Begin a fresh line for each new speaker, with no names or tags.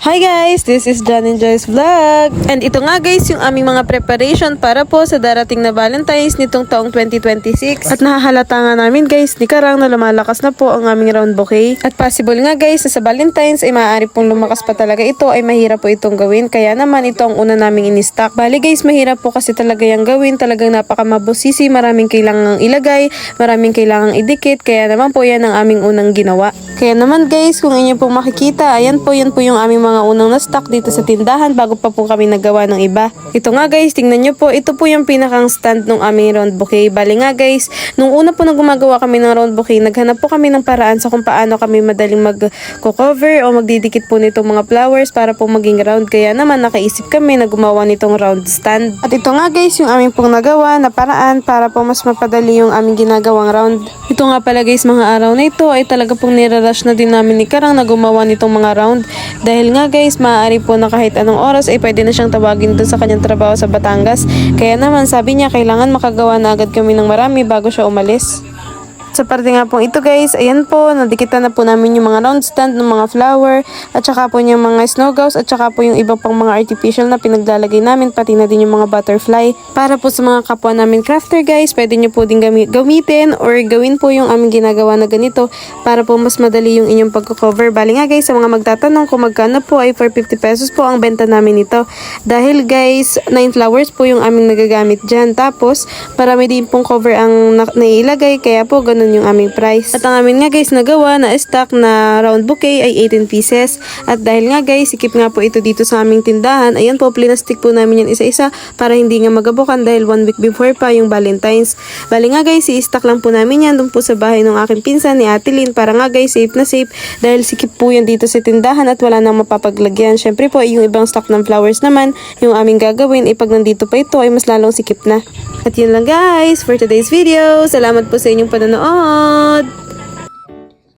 Hi guys! This is John and Joy's Vlog. And ito nga guys yung aming mga preparation para po sa darating na Valentine's nitong taong 2026. At nahahalata nga namin guys ni Karang na lumalakas na po ang aming round bouquet. At possible nga guys na sa Valentine's ay maaari pong lumakas pa talaga ito, ay mahirap po itong gawin. Kaya naman ito ang una naming in-stock. Bali guys, mahirap po kasi talaga yung gawin. Talagang napakamabusisi, maraming kailangang ilagay, maraming kailangang idikit. Kaya naman po yan ang aming unang ginawa. Kaya naman guys, kung inyo pong makikita, ayan po, yan po yung aming mga unang na-stock dito sa tindahan bago pa po kami nagawa ng iba. Ito nga guys, tingnan nyo po, ito po yung pinakang stand ng aming round bouquet. Bali nga guys, nung una po na gumagawa kami ng round bouquet, naghanap po kami ng paraan sa kung paano kami madaling mag-cover o magdidikit po nitong mga flowers para po maging round. Kaya naman nakaisip kami na gumawa nitong round stand. At ito nga guys, yung aming pong nagawa na paraan para po mas mapadali yung aming ginagawang round. Ito nga pala guys, mga araw na ito ay talaga pong nirarush na din namin ni Karang na gumawa nitong mga round. Dahil nga guys, maaari po na kahit anong oras ay pwede na siyang tawagin doon sa kanyang trabaho sa Batangas. Kaya naman sabi niya kailangan makagawa na agad kami ng marami bago siya umalis. Sa parte nga po ito guys, ayan po, nadikitan na po namin yung mga round stand ng mga flower at saka po yung mga snow gauze at saka po yung iba pang mga artificial na pinaglalagay namin, pati na din yung mga butterfly. Para po sa mga kapwa namin crafter guys, pwede nyo po din gamitin or gawin po yung aming ginagawa na ganito para po mas madali yung inyong pagko-cover. Bali nga guys, sa mga magtatanong kung magkano po ay for 50 pesos po ang benta namin ito. Dahil guys, 9 flowers po yung aming nagagamit dyan. Tapos, marami din pong cover ang nailagay, kaya po ganun yung aming price. At ang amin nga guys nagawa na stock na round bouquet ay 18 pieces. At dahil nga guys, sikip nga po ito dito sa aming tindahan, ayan po, plinastik po namin yan isa-isa para hindi nga magabukan dahil 1 week before pa yung Valentine's. Bali nga guys, i-stock lang po namin yan doon po sa bahay ng aking pinsan ni Ate Lynn para nga guys, safe na safe dahil sikip po yan dito sa tindahan at wala nang mapapaglagyan. Syempre po, yung ibang stock ng flowers naman, yung aming gagawin, pag nandito pa ito ay mas lalong sikip na. At yun lang guys for today's video. Salamat po sa inyong panonood.